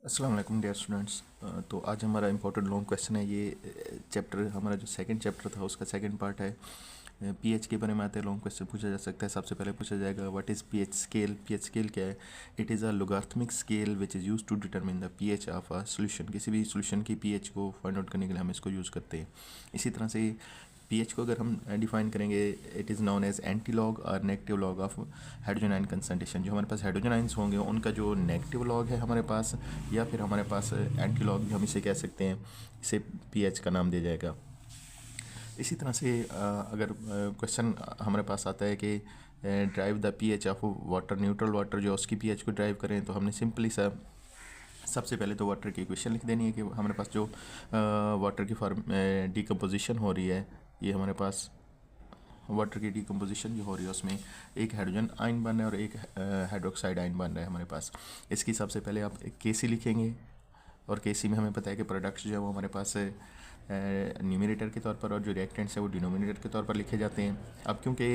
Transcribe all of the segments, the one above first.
अस्सलाम वालेकुम dear students. तो आज हमारा इम्पोर्टेंट लॉन्ग क्वेश्चन है। ये चैप्टर हमारा जो सेकंड चैप्टर था उसका सेकंड पार्ट है। पीएच के बारे में आते हैं। लॉन्ग क्वेश्चन पूछा जा सकता है। सबसे पहले पूछा जाएगा what is pH scale. PH scale क्या है? It is a logarithmic scale which is use to determine the pH of a solution. किसी भी सोल्यूशन की पीएच को फाइंड आउट करने के लिए हम इसको यूज़ करते हैं। इसी तरह से पीएच को अगर हम डिफाइन करेंगे, it is known as anti log और negative log of hydrogen ion concentration. जो हमारे पास हाइड्रोजन आयंस होंगे उनका जो नेगेटिव लॉग है हमारे पास, या फिर हमारे पास एंटी लॉग भी हम इसे कह सकते हैं, इसे पीएच का नाम दिया जाएगा। इसी तरह से अगर क्वेश्चन हमारे पास आता है कि drive the pH of water, neutral water जो उसकी पीएच को ड्राइव करें, तो हमने सिंपली सा सबसे पहले तो वाटर की इक्वेशन लिख देनी है कि हमारे पास जो वाटर की फॉर्म डिकम्पोजिशन हो रही है, ये हमारे पास वाटर की डिकम्पोजिशन जो हो रही है उसमें एक हाइड्रोजन आयन बन रहा है और एक हाइड्रोक्साइड आयन बन रहा है हमारे पास। इसकी सबसे पहले आप एक केसी लिखेंगे, और केसी में हमें पता है कि प्रोडक्ट्स जो है वो हमारे पास न्यूमरेटर के तौर पर और जो रिएक्टेंट्स है वो डिनोमिनेटर के तौर पर लिखे जाते हैं। अब क्योंकि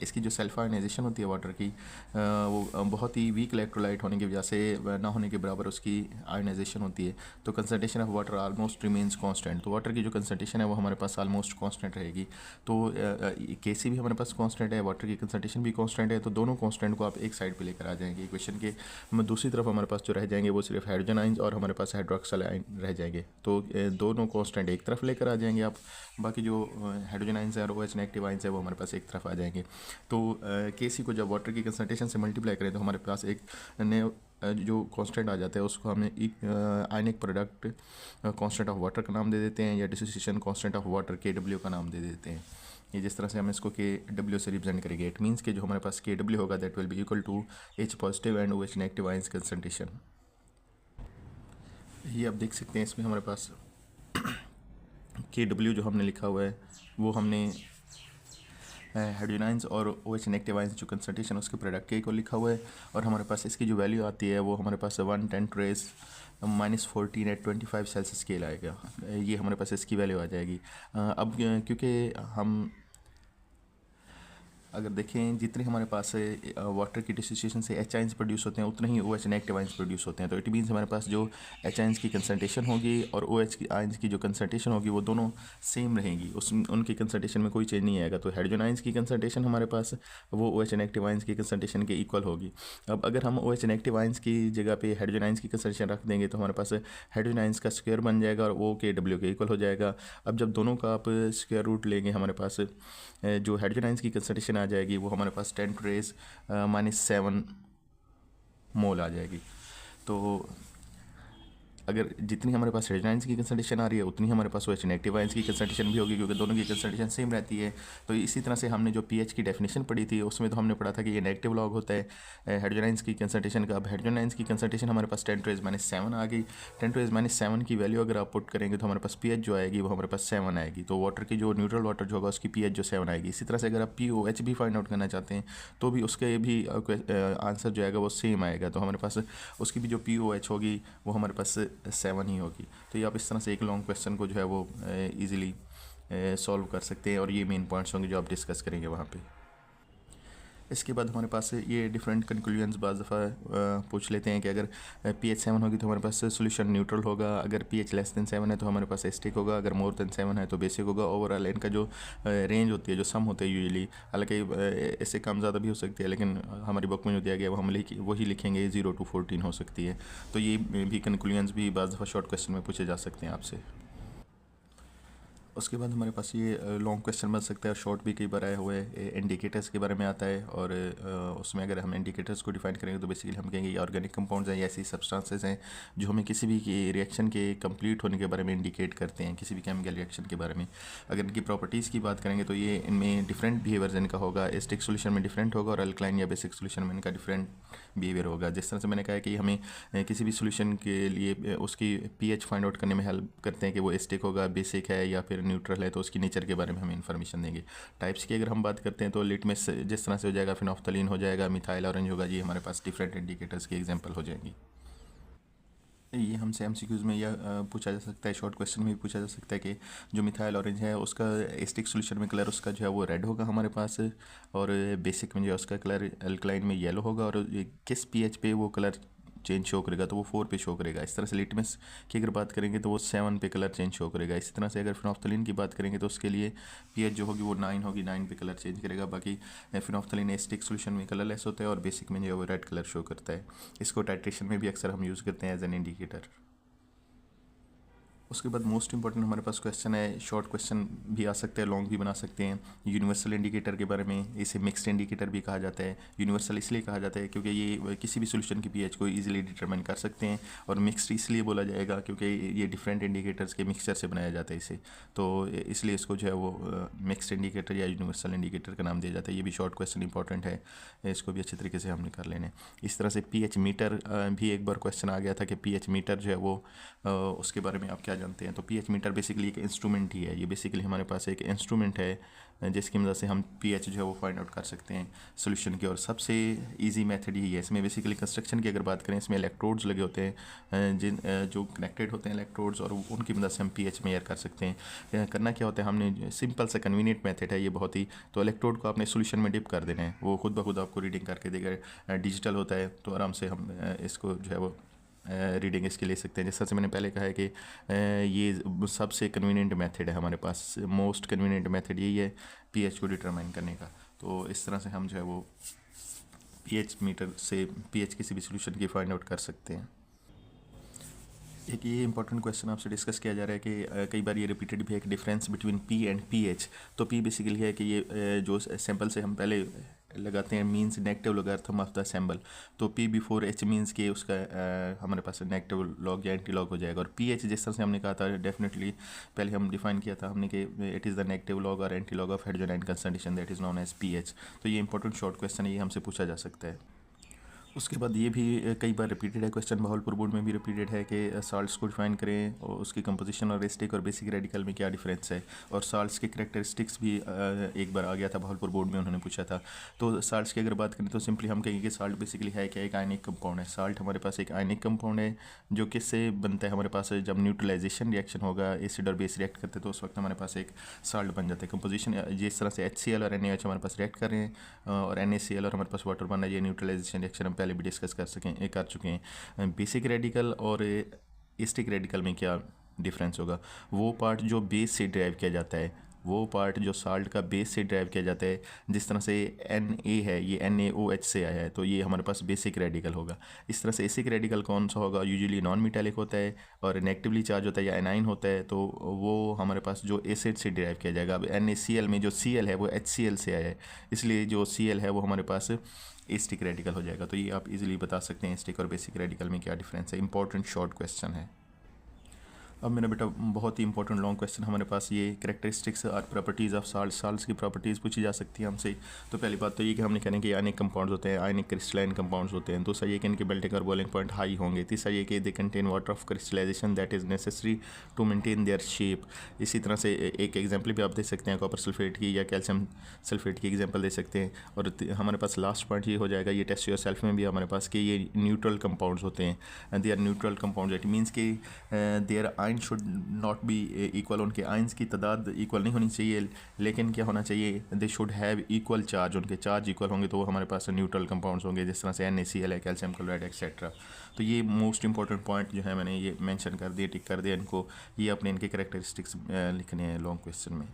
इसकी जो सेल्फ आयनाइजेशन होती है वाटर की, वो बहुत ही वीक इलेक्ट्रोलाइट होने की वजह से ना होने के बराबर उसकी आयनाइजेशन होती है, तो concentration of water almost remains constant. तो वाटर की जो कंसंट्रेशन है वो हमारे पास ऑलमोस्ट कांस्टेंट रहेगी। तो केसी भी हमारे पास कांस्टेंट है, वाटर की कंसंट्रेशन भी कांस्टेंट है, तो दोनों कांस्टेंट को आप एक साइड पे लेकर आ जाएंगे इक्वेशन के। दूसरी तरफ हमारे पास जो रह जाएंगे वो सिर्फ हाइड्रोजन आयंस और हमारे पास हाइड्रोक्साइड आयन रह जाएंगे। तो दोनों कांस्टेंट एक तरफ लेकर आ जाएंगे आप, बाकी जो हाइड्रोजन आयंस है और OH नेगेटिव आयंस है वो हमारे पास एक तरफ आ जाएंगे। तो केसी को जब वाटर की कंसंट्रेशन से मल्टीप्लाई करें तो हमारे पास एक नए जो कांस्टेंट आ जाता है उसको हमें ionic product constant of water का नाम दे देते हैं, या dissociation constant of water KW का नाम दे देते हैं। ये जिस तरह से हम इसको KW से रिप्रेजेंट करेंगे, इट मीन्स कि जो हमारे पास KW होगा that will be equal to H positive and OH negative ions concentration. ये आप देख सकते हैं इसमें हमारे पास KW जो हमने लिखा हुआ है वो हमने हाइड्रोजन आयंस और OH नेगेटिव आयंस जो कंसंट्रेशन उसके प्रोडक्ट के को लिखा हुआ है, और हमारे पास इसकी जो वैल्यू आती है वो हमारे पास 110⁻⁻14 एट 25 सेल्सियस स्केल आएगा। ये हमारे पास इसकी वैल्यू आ जाएगी। अब क्योंकि हम अगर देखें जितने हमारे पास वाटर की डिसोसिएशन से H आयंस प्रोड्यूस होते हैं उतने ही OH नेगेटिव आयंस प्रोड्यूस होते हैं। तो इट मीन्स हमारे पास जो H आयंस की कंसंट्रेशन होगी और OH की आयंस की जो कंसंट्रेशन होगी वो दोनों सेम रहेंगी, उस उनकी कंसंट्रेशन में कोई चेंज नहीं आएगा। तो हाइड्रोजन आयंस की कंसंट्रेशन हमारे पास वो OH नेगेटिव आयंस की कंसंट्रेशन के इक्वल होगी। अब अगर हम OH नेगेटिव आयंस की जगह पे हाइड्रोजन आयंस की कंसंट्रेशन रख देंगे तो हमारे पास हाइड्रोजन आयंस का स्क्वायर बन जाएगा और वो KW के इक्वल हो जाएगा। अब जब दोनों का आप स्क्वायर रूट लेंगे हमारे पास जो हाइड्रोजन आयंस की कंसंट्रेशन आ जाएगी वो हमारे पास 10⁻⁻7 मोल आ जाएगी। तो अगर जितनी हमारे पास हाइड्रोजन आयंस की कंसंट्रेशन आ रही है उतनी हमारे पास OH नेगेटिव आयंस की कंसंट्रेशन भी होगी, क्योंकि दोनों की कंसंट्रेशन सेम रहती है। तो इसी तरह से हमने जो पीएच की डेफिनेशन पढ़ी थी उसमें तो हमने पढ़ा था कि ये नेगेटिव लॉग होता है हाइड्रोजन आयंस की कंसंट्रेशन का। अब हाइड्रोजन आयंस की कंसंट्रेशन हमारे पास 10⁻⁻7 आ गई। 10⁻⁻7 की वैल्यू अगर आप पुट करेंगे तो हमारे पास पीएच जो आएगी वो हमारे पास 7 आएगी। तो वाटर की जो न्यूट्रल वाटर जो होगा उसकी पीएच जो 7 आएगी। इसी तरह से अगर आप POH भी फाइंड आउट करना चाहते हैं तो भी उसके भी आंसर जो आएगा वो सेम आएगा। तो हमारे पास उसकी भी जो POH होगी वो हमारे पास 7 ही होगी। तो ये आप इस तरह से एक लॉन्ग क्वेश्चन को जो है वो इजीली सॉल्व कर सकते हैं, और ये मेन पॉइंट्स होंगे जो आप डिस्कस करेंगे वहाँ पे। इसके बाद हमारे पास ये डिफरेंट कंक्लूजन्स बाज़ दफ़ा पूछ लेते हैं कि अगर pH 7 होगी तो हमारे पास सोल्यूशन न्यूट्रल होगा, अगर pH लेस देन 7 है तो हमारे पास एसिडिक होगा, अगर मोर देन 7 है तो बेसिक होगा। ओवरऑल इनका जो रेंज होती है, जो सम होते हैं यूजुअली, हालांकि इससे कम ज़्यादा भी हो सकती है, लेकिन हमारी बुक में जो दिया गया वो हम वही लिखेंगे, 0 to 14 हो सकती है। तो ये भी कंक्लूजन्स भी बाज़ दफ़ा शॉर्ट क्वेश्चन में पूछे जा सकते हैं आपसे। उसके बाद हमारे पास ये लॉन्ग क्वेश्चन बन सकता है, शॉर्ट भी कई बार आए हुए इंडिकेटर्स के बारे में आता है। और उसमें अगर हम इंडिकेटर्स को डिफाइन करेंगे तो बेसिकली हम कहेंगे ये ऑर्गेनिक कंपाउंड्स हैं या ऐसी सब्सटेंसेस हैं जो हमें किसी भी रिएक्शन के कंप्लीट होने के बारे में इंडिकेट करते हैं, किसी भी केमिकल रिएक्शन के बारे में। अगर इनकी प्रॉपर्टीज़ की बात करेंगे तो ये इनमें डिफरेंट बिहेवियर्स इनका होगा। एसिडिक सोल्यूशन में डिफरेंट होगा और अल्कलाइन या बेसिक सोल्यूशन में इनका डिफरेंट बिहेवियर होगा। जिस तरह से मैंने कहा कि हमें किसी भी सोल्यूशन के लिए उसकी पीएच फाइंड आउट करने में हेल्प करते हैं कि वो एसिडिक होगा, बेसिक है या फिर न्यूट्रल है, तो उसकी नेचर के बारे में हमें इन्फॉर्मेशन देंगे। टाइप्स की अगर हम बात करते हैं तो लिटमस जिस तरह से हो जाएगा, फिनोफ्थलीन हो जाएगा, मिथाइल ऑरेंज होगा, ये हमारे पास डिफरेंट इंडिकेटर्स की एग्जांपल हो जाएंगी। ये हमसे एमसीक्यूज़ में यह पूछा जा सकता है, शॉर्ट क्वेश्चन में भी पूछा जा सकता है कि जो मिथाइल ऑरेंज है उसका एसिडिक सोल्यूशन में कलर उसका जो है वो रेड होगा हमारे पास, और बेसिक में जो है उसका कलर अल्कलाइन में येलो होगा, और किस पीएच पे वो कलर चेंज शो करेगा तो वो 4 पे शो करेगा। इस तरह से लिटमस की अगर बात करेंगे तो वो 7 पे कलर चेंज शो करेगा। इसी तरह से अगर फिनोफ्थलीन की बात करेंगे तो उसके लिए पीएच जो होगी वो 9 होगी, 9 पे कलर चेंज करेगा। बाकी फिनोफ्थलीन एसिटिक सोल्यूशन में कलरलेस होता है और बेसिक में जो है वो रेड कलर शो करता है। इसको टाइट्रेशन में भी अक्सर हम यूज़ करते हैं एज एन इंडिकेटर। उसके बाद मोस्ट इंपॉर्टेंट हमारे पास क्वेश्चन है, शॉर्ट क्वेश्चन भी आ सकते हैं, लॉन्ग भी बना सकते हैं। यूनिवर्सल इंडिकेटर के बारे में, इसे मिक्स्ड इंडिकेटर भी कहा जाता है। यूनिवर्सल इसलिए कहा जाता है क्योंकि ये किसी भी सोल्यूशन की पीएच को इजीली डिटरमाइन कर सकते हैं, और मिक्स्ड इसलिए बोला जाएगा क्योंकि ये डिफरेंट इंडिकेटर्स के मिक्सचर से बनाया जाता है इसे, तो इसलिए इसको जो है वो मिक्स्ड इंडिकेटर या यूनिवर्सल इंडिकेटर का नाम दिया जाता है। ये भी शॉर्ट क्वेश्चन इंपॉर्टेंट है, इसको भी अच्छे तरीके से हमने कर लेने। इस तरह से पीएच मीटर भी एक बार क्वेश्चन आ गया था कि पीएच मीटर जो है वो उसके बारे में आप क्या जानते हैं। तो पीएच मीटर बेसिकली एक इंस्ट्रूमेंट ही है। ये बेसिकली हमारे पास एक इंस्ट्रूमेंट है जिसकी मदद से हम पीएच जो है वो फाइंड आउट कर सकते हैं सोल्यूशन की, और सबसे इजी मेथड ही है। इसमें बेसिकली कंस्ट्रक्शन की अगर बात करें, इसमें इलेक्ट्रोड्स लगे होते हैं जो कनेक्टेड होते हैं इलेक्ट्रोड्स, और उनकी मदद से हम पीएच मेजर कर सकते हैं। करना क्या होता है, हमने सिंपल सा कन्वीनियंट मेथड है ये बहुत ही। तो इलेक्ट्रोड को आपने सोल्यूशन में डिप कर देना है, वो खुद ब खुद आपको रीडिंग करके देगा। डिजिटल होता है तो आराम से हम इसको जो है वो रीडिंग इसके ले सकते हैं। जैसा से मैंने पहले कहा है कि ये सबसे कन्वीनियंट मेथड है हमारे पास, मोस्ट कन्वीनियंट मेथड यही है पीएच को डिटरमाइन करने का। तो इस तरह से हम जो है वो पीएच मीटर से पीएच किसी भी सोल्यूशन की फाइंड आउट कर सकते हैं। एक ये इंपॉर्टेंट क्वेश्चन आपसे डिस्कस किया जा रहा है कि कई बार ये रिपीटेड भी है कि difference between P and pH. तो पी बेसिकली है कि ये जो सैंपल से हम पहले लगाते हैं means negative logarithm of the sample, तो पी बिफोर एच मीन्स के उसका हमारे पास नेगेटिव लॉग या एंटी लॉग हो जाएगा। और पीएच जिस तरह से हमने कहा था डेफिनेटली पहले हम डिफाइन किया था हमने कि it is the negative log और anti log of hydrogen ion concentration that is known as pH. तो ये इंपॉर्टेंट शॉर्ट क्वेश्चन है, ये हमसे पूछा जा सकता है। उसके बाद ये भी कई बार रिपीटेड है क्वेश्चन, भावलपुर बोर्ड में भी रिपीटेड है कि साल्ट्स को डिफाइन करें और उसकी कंपोजिशन और एसिटिक और बेसिक रेडिकल में क्या डिफरेंस है, और साल्ट्स के करैक्टरिस्टिक्स भी एक बार आ गया था भावलपुर बोर्ड में, उन्होंने पूछा था। तो साल्ट्स की अगर बात करें तो सिंपली हम कहेंगे कि साल्ट बेसिकली है क्या, एक आयनिक कंपाउंड है। साल्ट हमारे पास एक आयनिक कंपाउंड है जो किससे बनता है, हमारे पास जब न्यूट्रलाइजेशन रिएक्शन होगा, एसिड और बेस रिएक्ट करते हैं तो उस वक्त हमारे पास एक साल्ट बन जाता है। कंपोजिशन जिस तरह से HCl और NaOH हमारे पास रिएक्ट कर रहे हैं और NaCl और हमारे पास वाटर बन रहा है, ये न्यूट्रलाइजेशन रिएक्शन हम पहले भी डिस्कस कर चुके हैं। बेसिक रेडिकल और एसिटिक रेडिकल में क्या डिफरेंस होगा, वो पार्ट जो बेस से ड्राइव किया जाता है, वो पार्ट जो साल्ट का बेस से ड्राइव किया जाता है, जिस तरह से Na है ये NaOH से आया है तो ये हमारे पास बेसिक रेडिकल होगा। इस तरह से एसिक रेडिकल कौन सा होगा, यूजुअली नॉन मेटालिक होता है और नेगेटिवली चार्ज होता है या एनाइन होता है, तो वो हमारे पास जो एसिड से ड्राइव किया जाएगा। अब NaCl में जो Cl है वो HCl से आया है, इसलिए जो Cl है वो हमारे पास एसिटिक रेडिकल हो जाएगा। तो ये आप इजीली बता सकते हैं एसिटिक और बेसिक रेडिकल में क्या डिफरेंस है। इंपॉर्टेंट शॉर्ट क्वेश्चन है। अब मेरा बेटा बहुत ही इंपॉर्टेंट लॉन्ग क्वेश्चन हमारे पास, ये कैरेक्टरिस्टिक्स और प्रॉपर्टीज़ ऑफ साल्ट्स की प्रॉपर्टीज़ पूछी जा सकती है हमसे। तो पहली बात तो ये कि हमने कहने कि आयनिक कंपाउंड्स होते हैं, आयनिक क्रिस्टलाइन कंपाउंड्स होते हैं। दूसरा ये कि इनके मेल्टिंग और बॉइलिंग पॉइंट हाई होंगे। तीसरा ये कि they contain water of crystallization that is necessary to maintain their shape. इसी तरह से एक एग्जाम्पल भी आप दे सकते हैं कॉपर सल्फेट की या कैल्शियम सल्फेट की एग्जाम्पल दे सकते हैं। और हमारे पास लास्ट पॉइंट ये हो जाएगा, ये टेस्ट योर सेल्फ में भी हमारे पास कि ये न्यूट्रल कंपाउंड्स होते हैं। They are neutral compound, it means कि their ion should not be equal, उनके आयंस की तादाद इक्वल नहीं होनी चाहिए, लेकिन क्या होना चाहिए, they should have equal charge, उनके चार्ज इक्वल होंगे तो वो हमारे पास न्यूट्रल कंपाउंड्स होंगे, जिस तरह से NaCl है, कैल्शियम क्लोराइड एक्सेट्रा। तो ये मोस्ट इंपॉर्टेंट पॉइंट जो है मैंने ये मेंशन कर दिए, टिक कर दिया इनको, ये अपने इनके कैरेक्टरिस्टिक्स लिखने हैं लॉन्ग क्वेश्चन में।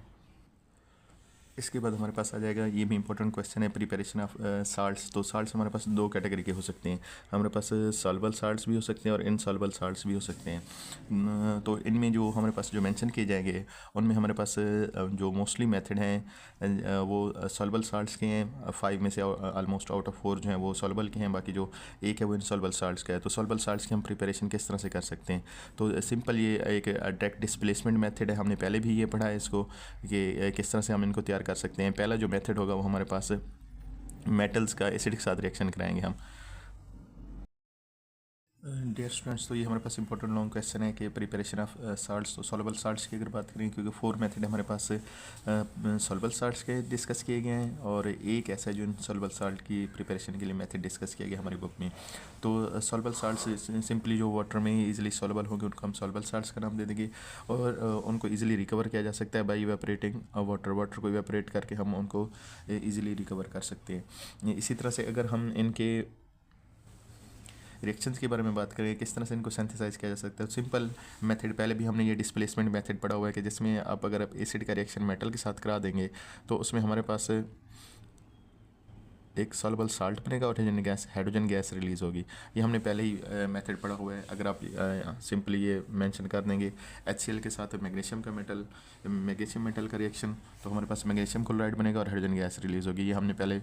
इसके बाद हमारे पास आ जाएगा, ये भी इंपॉर्टेंट क्वेश्चन है, प्रिपरेशन ऑफ साल्ट्स। तो साल्ट्स हमारे पास दो कैटेगरी के हो सकते हैं, हमारे पास सॉल्युबल साल्ट्स भी हो सकते हैं और इनसॉल्युबल साल्ट्स भी हो सकते हैं। तो इनमें जो हमारे पास जो मेंशन किए जाएंगे उनमें हमारे पास जो मोस्टली मेथड हैं वो सॉल्युबल साल्ट्स के हैं। 5 में से ऑलमोस्ट आउट ऑफ 4 जो हैं वो सॉल्युबल के हैं, बाकी जो एक है वो इनसॉल्युबल साल्ट्स का है। तो सॉल्युबल साल्ट्स की हम प्रिपरेशन किस तरह से कर सकते हैं, तो सिंपल ये एक डायरेक्ट डिस्प्लेसमेंट मेथड है, हमने पहले भी ये पढ़ा है इसको कि किस तरह से हम इनको तैयार कर सकते हैं। पहला जो मेथड होगा वो हमारे पास मेटल्स का एसिड के साथ रिएक्शन कराएंगे हम। डियर स्टूडेंट्स, तो ये हमारे पास इंपॉर्टेंट लॉन्ग क्वेश्चन है कि प्रिपरेशन ऑफ साल्ट्स। तो सॉल्युबल साल्ट्स की अगर बात करें, क्योंकि 4 मेथड हमारे पास सॉल्युबल साल्ट्स के डिस्कस किए गए हैं और एक ऐसा है जो सॉल्युबल साल्ट की प्रिपरेशन के लिए मेथड डिस्कस किया गया हमारी बुक में। तो सॉल्युबल साल्ट्स सिंपली जो वाटर में इजीली सॉल्युबल होंगे उनको हम सॉल्युबल साल्ट्स का नाम दे देंगे, और उनको इजीली रिकवर किया जा सकता है बाय इवेपोरेटिंग वाटर को इवेपोरेट करके हम उनको इजीली रिकवर कर सकते हैं। इसी तरह से अगर हम रिएक्शंस के बारे में बात करें, किस तरह से इनको सिंथेसाइज किया जा सकता है, सिंपल मेथड पहले भी हमने ये डिस्प्लेसमेंट मेथड पढ़ा हुआ है कि जिसमें आप अगर आप एसिड का रिएक्शन मेटल के साथ करा देंगे तो उसमें हमारे पास एक सॉल्युबल साल्ट बनेगा और हाइड्रोजन गैस रिलीज़ होगी। ये हमने पहले ही मेथड पढ़ा हुआ है। अगर आप सिंपली ये मेंशन कर देंगे HCl के साथ मैग्नीशियम मेटल का रिएक्शन, तो हमारे पास मैग्नीशियम क्लोराइड बनेगा और हाइड्रोजन गैस रिलीज़ होगी। ये हमने पहले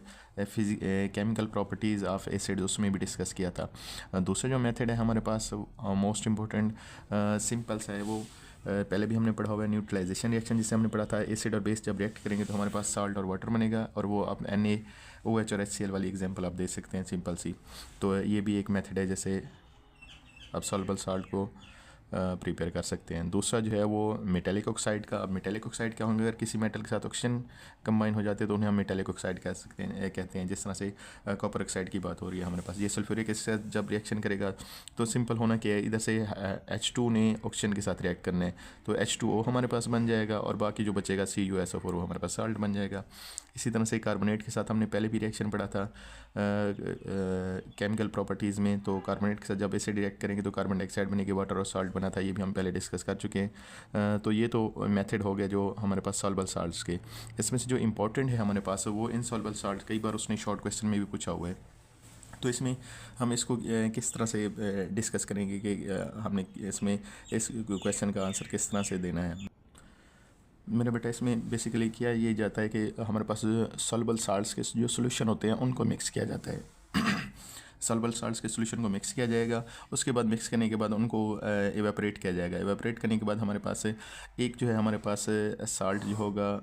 केमिकल प्रॉपर्टीज़ ऑफ एसिड उसमें भी डिस्कस किया था। दूसरा जो मेथड है हमारे पास मोस्ट इम्पोर्टेंट सिंपल सा है, वो पहले भी हमने पढ़ा हुआ है न्यूट्रलाइजेशन रिएक्शन, जिसे हमने पढ़ा था एसिड और बेस जब रिएक्ट करेंगे तो हमारे पास साल्ट और वाटर बनेगा, और वो आप NaOH और HCl वाली एग्जांपल आप दे सकते हैं सिंपल सी। तो ये भी एक मेथड है जैसे आप सॉल्युबल साल्ट को प्रिपेयर कर सकते हैं। दूसरा जो है वो मेटेलिक ऑक्साइड का। अब मेटेलिक ऑक्साइड क्या होंगे, अगर किसी मेटल के साथ ऑक्सीजन कंबाइन हो जाते हैं तो उन्हें हम मेटेलिक ऑक्साइड कह सकते हैं कहते हैं। जिस तरह से कॉपर ऑक्साइड की बात हो रही है हमारे पास, ये सल्फ्यूरिक एसिड के साथ जब रिएक्शन करेगा तो सिंपल होना क्या है, इधर से H2 ने ऑक्सीजन के साथ रिएक्ट करना है तो H2O हमारे पास बन जाएगा और बाकी जो बचेगा CuSO4 वो हमारे पास साल्ट बन जाएगा। इसी तरह से कार्बोनेट के साथ हमने पहले भी रिएक्शन पढ़ा था केमिकल प्रॉपर्टीज़ में, तो कार्बोनेट के साथ जब एसिड रिएक्ट करेंगे तो कार्बन डाइऑक्साइड बनेगी, वाटर और साल्ट बना था, ये भी हम पहले डिस्कस कर चुके हैं। तो ये तो मेथड हो गया जो हमारे पास सॉल्युबल साल्ट्स के। इसमें से जो इंपॉर्टेंट है हमारे पास वो इनसॉल्युबल साल्ट, कई बार उसने शॉर्ट क्वेश्चन में भी पूछा हुआ है। तो इसमें हम इसको किस तरह से डिस्कस करेंगे कि हमने इसमें इस क्वेश्चन का आंसर किस तरह से देना है। मेरा बेटा इसमें बेसिकली किया ये जाता है कि हमारे पास सॉल्युबल साल्ट्स के जो सोल्यूशन होते हैं उनको मिक्स किया जाता है। सॉल्युबल साल्ट्स के सोल्यूशन को मिक्स किया जाएगा, उसके बाद मिक्स करने के बाद उनको एवेपोरेट किया जाएगा। एवेपोरेट करने के बाद हमारे पास एक जो है हमारे पास साल्ट जो होगा,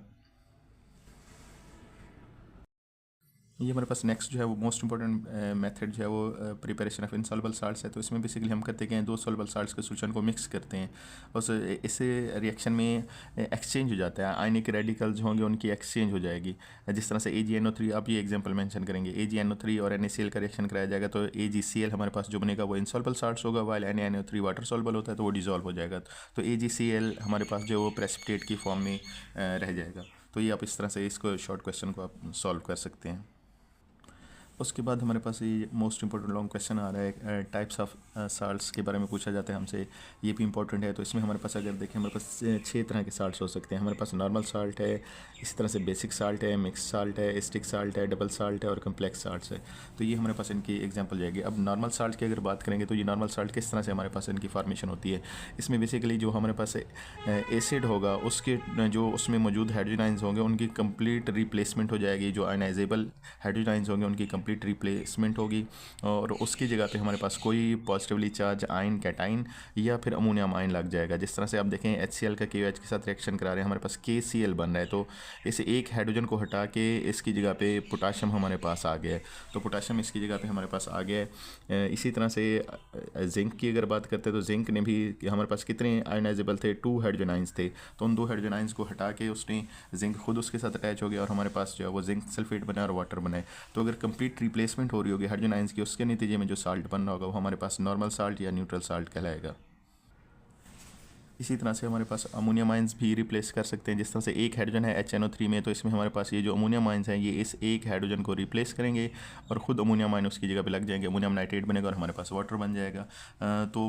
ये हमारे पास नेक्स्ट जो है वो मोस्ट इंपॉर्टेंट मेथड जो है वो प्रिपरेशन ऑफ इनसॉल्युबल साल्ट्स है। तो इसमें बेसिकली हम करते हैं दो सॉल्युबल साल्ट्स के सोल्यूशन को मिक्स करते हैं, उस इससे रिएक्शन में एक्सचेंज हो जाता है, आयनिक रेडिकल्स होंगे उनकी एक्सचेंज हो जाएगी। जिस तरह से AgNO3, आप ये एग्जांपल मेंशन करेंगे, AgNO3 और NaCl का रिएक्शन कराया जाएगा तो AgCl हमारे पास जो बनेगा वो इनसॉल्युबल साल्ट्स होगा, वाइल NaNO3 वाटर सॉल्युबल होता है तो वो डिजॉल्व हो जाएगा, तो AgCl हमारे पास जो वो प्रेसिपिटेट की फॉर्म में रह जाएगा। तो ये आप इस तरह से इसको शॉर्ट क्वेश्चन को आप सॉल्व कर सकते हैं। उसके बाद हमारे पास ये मोस्ट इंपॉर्टेंट लॉन्ग क्वेश्चन आ रहा है, टाइप्स ऑफ साल्ट्स के बारे में पूछा जाता है हमसे, ये भी इंपॉर्टेंट है। तो इसमें हमारे पास अगर देखें हमारे पास 6 तरह के साल्ट्स हो सकते हैं। हमारे पास नॉर्मल साल्ट है, इसी तरह से बेसिक साल्ट है, मिक्स साल्ट है, स्टिक साल्ट है, डबल साल्ट है और कम्प्लेक्स साल्ट्स है। तो ये हमारे पास इनकी एग्जाम्पल जाएगी। अब नॉर्मल साल्ट की अगर बात करेंगे तो ये नॉर्मल साल्ट किस तरह से हमारे पास इनकी फॉर्मेशन होती है। इसमें बेसिकली जो हमारे पास एसिड होगा उसके जो उसमें मौजूद हाइड्रोजन आयंस होंगे उनकी कंप्लीट रिप्लेसमेंट हो जाएगी, जो आयनाइजेबल हाइड्रोजन आयंस होंगे उनकी कंप्लीट रिप्लेसमेंट होगी और उसकी जगह पे हमारे पास कोई पॉजिटिवली चार्ज आयन, कैटाइन या फिर अमोनियम आयन लग जाएगा। जिस तरह से आप देखें HCl का KOH के साथ रिएक्शन करा रहे हैं, हमारे पास KCl बन रहा है, तो इस एक हाइड्रोजन को हटा के इसकी जगह पे पोटाशियम हमारे पास आ गया है, तो पोटाशियम इसकी जगह पे हमारे पास आ गया है। इसी तरह से जिंक की अगर बात करते हैं तो जिंक ने भी हमारे पास कितने आयनाइजेबल थे, 2 हाइड्रोजन आयंस थे, तो उन 2 हाइड्रोजन आयंस को हटा के उसने जिंक खुद उसके साथ अटैच हो गया और हमारे पास जो है वो जिंक सल्फेट बना और वाटर बना है। तो अगर कंप्लीट रिप्लेसमेंट हो रही होगी हाइड्रोजन आयंस की, उसके नतीजे में जो साल्ट बन रहा होगा वो हमारे पास नॉर्मल साल्ट या न्यूट्रल साल्ट कहलाएगा। इसी तरह से हमारे पास अमोनियम आयंस भी रिप्लेस कर सकते हैं। जिस तरह से एक हाइड्रोजन है HNO3 में, तो इसमें हमारे पास ये जो अमोनियम आयंस हैं ये इस एक हाइड्रोजन को रिप्लेस करेंगे और ख़ुद अमोनियम आयन उसकी जगह पे लग जाएंगे, अमोनियम नाइट्रेट बनेगा और हमारे पास वाटर बन जाएगा। तो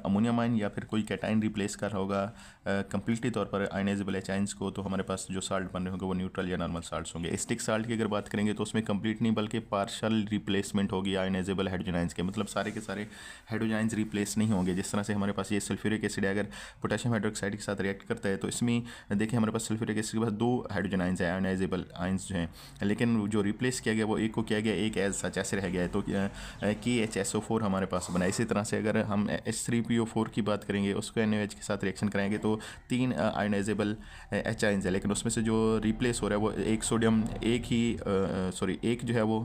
अमोनियम आयन या फिर कोई कैटाइन रिप्लेस कर होगा कंप्लीटली तौर पर आयनाइजेबल H आयंस को, तो हमारे पास जो साल्ट बन रहे होंगे वो न्यूट्रल या नॉर्मल साल्ट्स होंगे। स्टिक साल्ट की अगर बात करेंगे तो उसमें कंप्लीट नहीं बल्कि पार्शल रिप्लेसमेंट होगी आयनाइजेबल हाइड्रोजन आयंस के, मतलब सारे के सारे हाइड्रोजन आयंस रिप्लेस नहीं होंगे। जिस तरह से हमारे पास ये सल्फ्यूरिक एसिड है, अगर पोटेशियम हाइड्रोक्साइड के साथ रिएक्ट करता है तो इसमें देखिए हमारे पास सल्फ्यूरिक एसिड के पास 2 हाइड्रोजन आयंस है, आयनाइजेबल आयंस जो हैं, लेकिन जो रिप्लेस किया गया वो एक को किया गया, एक एज सच ऐसे रह गया है, तो KHSO4 हमारे पास बना। इसी तरह से अगर हम H3PO4 की बात करेंगे, उसको NaOH के साथ रिएक्शन कराएंगे तो 3 आयनाइजेबल H आयंस है, लेकिन उसमें से जो रिप्लेस हो रहा है वो एक सोडियम, एक जो है वो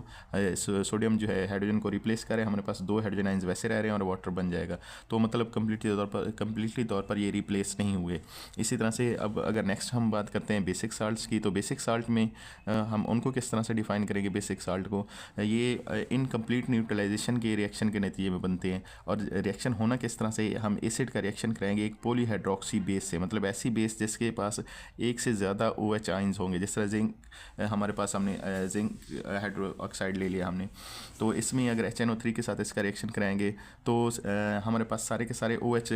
सोडियम जो है हाइड्रोजन को रिप्लेस कर रहे हैं, हमारे पास 2 हाइड्रोजन आयंस वैसे रह रहे हैं और वाटर बन जाएगा। तो मतलब कंप्लीटली तौर पर ये रिप्लेस नहीं हुए। इसी तरह से अब अगर नेक्स्ट हम बात करते हैं बेसिक साल्ट्स की, तो बेसिक साल्ट में हम उनको किस तरह से डिफ़ाइन करेंगे। बेसिक साल्ट को ये इनकम्प्लीट न्यूट्रलाइजेशन के रिएक्शन के नतीजे में बनते हैं। और रिएक्शन होना किस तरह से, हम एसिड का रिएक्शन कराएंगे एक पॉलीहाइड्रोक्सी बेस से, मतलब ऐसी बेस जिसके पास एक से ज़्यादा OH आइंस होंगे। जिस तरह जिंक हमारे पास, हमने जिंक हाइड्रो ऑक्साइड ले लिया हमने, तो इसमें अगर HNO3 के साथ इसका रिएक्शन कराएंगे तो हमारे पास सारे के सारे OH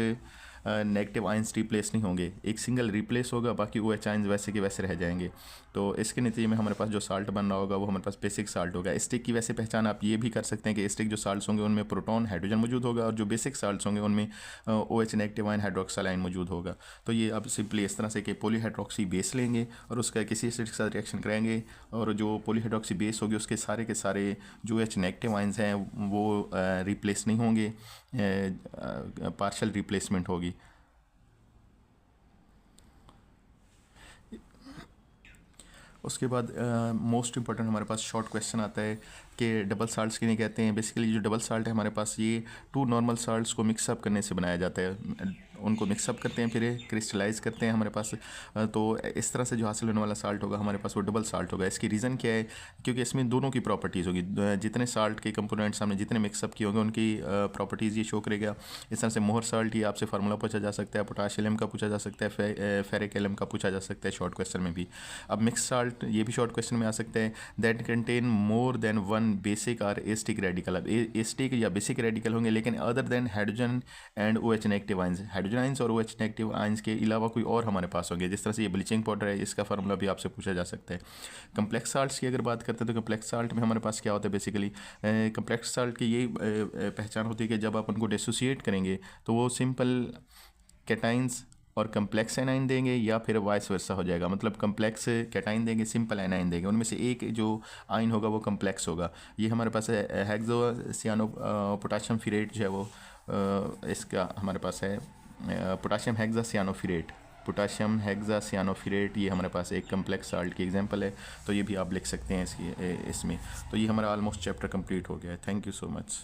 नेगेटिव आयंस रिप्लेस नहीं होंगे, एक सिंगल रिप्लेस होगा, बाकी OH आयंस वैसे के वैसे रह जाएंगे। तो इसके नतीजे में हमारे पास जो साल्ट बन रहा होगा वो हमारे पास बेसिक साल्ट होगा। एस्टिक की वैसे पहचान आप ये भी कर सकते हैं कि एस्टिक जो साल्ट्स होंगे उनमें प्रोटॉन हाइड्रोजन मौजूद होगा, और जो बेसिक साल्ट्स होंगे उनमें OH negative ion hydroxyl ion मौजूद होगा। तो ये अब सिंपली इस तरह से कि पॉलीहाइड्रोक्सी बेस लेंगे और उसका किसी एसिड के साथ रिएक्शन कराएंगे, और जो पॉलीहाइड्रोक्सी बेस होगी उसके सारे के सारे जो OH नेगेटिव आयंस हैं वो रिप्लेस नहीं होंगे, पार्शल रिप्लेसमेंट होगी। उसके बाद मोस्ट इंपॉर्टेंट हमारे पास शॉर्ट क्वेश्चन आता है कि डबल साल्ट्स किन्हें कहते हैं। बेसिकली जो डबल साल्ट है हमारे पास, ये 2 नॉर्मल साल्ट्स को मिक्सअप करने से बनाया जाता है। उनको मिक्सअप करते हैं, फिर क्रिस्टलाइज करते हैं हमारे पास, तो इस तरह से जो हासिल होने वाला साल्ट होगा हमारे पास वो डबल साल्ट होगा। इसकी रीज़न क्या है, क्योंकि इसमें दोनों की प्रॉपर्टीज़ होगी, जितने साल्ट के कंपोनेंट्स हमने जितने मिक्सअप किए होंगे उनकी प्रॉपर्टीज़ ये शो करेगा। इस तरह से मोहर साल्ट, ये आपसे फार्मूला पूछा जा सकता है, पोटाशियम का पूछा जा सकता है, फेरिक एलम का पूछा जा सकता है शॉर्ट क्वेश्चन में भी। अब मिक्स साल्ट ये भी शॉर्ट क्वेश्चन में आ सकता है, that contain more than 1 basic और एस्टिक रेडिकल। अब एस्टिक या बेसिक रेडिकल होंगे लेकिन other than hydrogen and OH negative ions, hydrogen ions और OH नेगेटिव आयंस के अलावा कोई और हमारे पास होंगे। जिस तरह से ये ब्लीचिंग पाउडर है, इसका फार्मूला भी आपसे पूछा जा सकता है। कम्प्लेक्स साल्ट्स की अगर बात करते हैं तो कम्प्लेक्स साल्ट में हमारे पास क्या होता है, बेसिकली कम्प्लेक्स साल्ट की यही पहचान होती है कि जब आप उनको डिसोसिएट करेंगे तो वो सिंपल कैटाइंस और कम्प्लेक्स एनाइन देंगे, या फिर वाइस वर्सा हो जाएगा, मतलब कम्प्लेक्स कैटाइन देंगे, सिंपल एनाइन देंगे, उनमें से एक जो आइन होगा वो कम्प्लेक्स होगा। ये हमारे पास है हेक्सोसियानो पोटाशियम फिरेट जो है वो इसका हमारे पास है पोटाशियम हेक्सासियानोफिरेट, पोटाशियम हेक्सासियानोफिरेट, ये हमारे पास एक कम्प्लेक्स साल्ट की एग्जांपल है, तो ये भी आप लिख सकते हैं इसमें। तो ये हमारा ऑलमोस्ट चैप्टर कंप्लीट हो गया है। Thank you so much.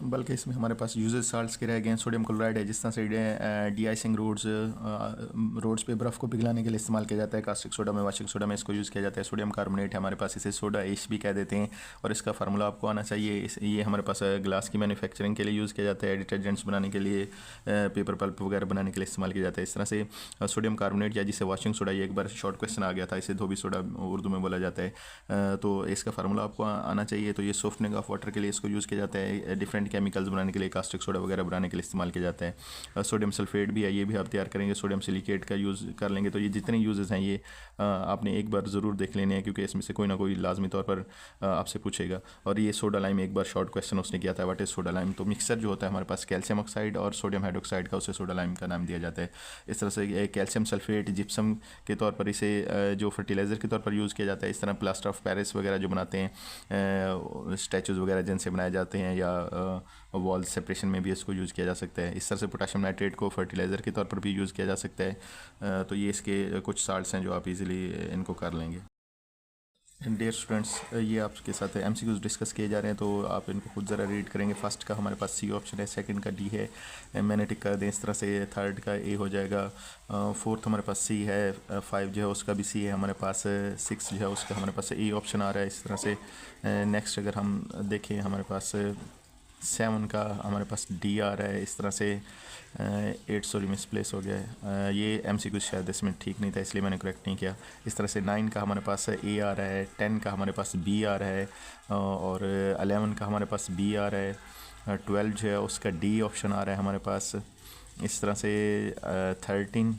बल्कि इसमें हमारे पास यूजेज साल्ट्स के रह गए हैं। सोडियम क्लोराइड है, जिस तरह से डी-आइसिंग रोड्स पे बर्फ़ को पिघलाने के लिए इस्तेमाल किया जाता है। कास्टिक सोडा में, वाशिक सोडा में इसको यूज़ किया जाता है। सोडियम कार्बोनेट है हमारे पास, इसे सोडा ऐश भी कह देते हैं, और इसका फार्मूला आपको आना चाहिए। ये हमारे पास ग्लास की मैन्युफैक्चरिंग के लिए यूज़ किया जाता है, डिटर्जेंट्स बनाने के लिए, पेपर पल्प वगैरह बनाने के लिए इस्तेमाल किया जाता है। इस तरह से सोडियम कार्बोनेट या जिसे वाशिंग सोडा, ये एक बार शॉर्ट क्वेश्चन आ गया था, इसे धोबी सोडा उर्दू में बोला जाता है, तो इसका फार्मूला आपको आना चाहिए। तो ये सॉफ्टनिंग ऑफ वाटर के लिए इसको यूज़ किया जाता है, डिफरेंट केमिकल्स बनाने के लिए, कास्टिक सोडा वगैरह बनाने के लिए इस्तेमाल किया जाता है। सोडियम सल्फेट भी है, ये भी आप तैयार करेंगे, सोडियम सिलिकेट का यूज़ कर लेंगे। तो ये जितने यूजेस हैं ये आपने एक बार ज़रूर देख लेने हैं, क्योंकि इसमें से कोई ना कोई लाजमी तौर पर आपसे पूछेगा। और ये सोडा लाइम, एक बार शॉर्ट क्वेश्चन उसने किया था, व्हाट इज़ सोडा लाइम। तो मिक्सर जो होता है हमारे पास कैल्शियम ऑक्साइड और सोडियम हाइड्रोक्साइड का, उसे सोडा लाइम का नाम दिया जाता है। इस तरह से कैल्शियम सल्फेट जिप्सम के तौर पर इसे जो फर्टिलाइज़र के तौर पर यूज़ किया जाता है। इस तरह प्लास्टर ऑफ पेरिस वगैरह जो बनाते हैं, स्टैचूज़ वगैरह जिनसे बनाए जाते हैं, या वॉल सेपरेशन में भी इसको यूज़ किया जा सकता है। इस तरह से पोटाशियम नाइट्रेट को फर्टिलाइज़र के तौर पर भी यूज़ किया जा सकता है। तो ये इसके कुछ साल्ट्स हैं जो आप इजीली इनको कर लेंगे। डियर स्टूडेंट्स, ये आपके साथ MCQs डिस्कस किए जा रहे हैं, तो आप इनको खुद ज़रा रीड करेंगे। फर्स्ट का हमारे पास C ऑप्शन है, सेकंड का D है, मैग्नेटिक कर दें इस तरह से, थर्ड का A हो जाएगा, फोर्थ हमारे पास C है, 5 जो है उसका भी C है हमारे पास, 6 जो है उसका हमारे पास A ऑप्शन आ रहा है। इस तरह से नेक्स्ट अगर हम देखें हमारे पास 7 का हमारे पास D आ रहा है। इस तरह से 8 सॉरी मिसप्लेस हो गया है, ये MCQ शायद इसमें ठीक नहीं था इसलिए मैंने करेक्ट नहीं किया। इस तरह से 9 का हमारे पास A आ रहा है, 10 का हमारे पास B आ रहा है, और 11 का हमारे पास B आ रहा है, 12 जो है उसका D ऑप्शन आ रहा है हमारे पास। इस तरह से 13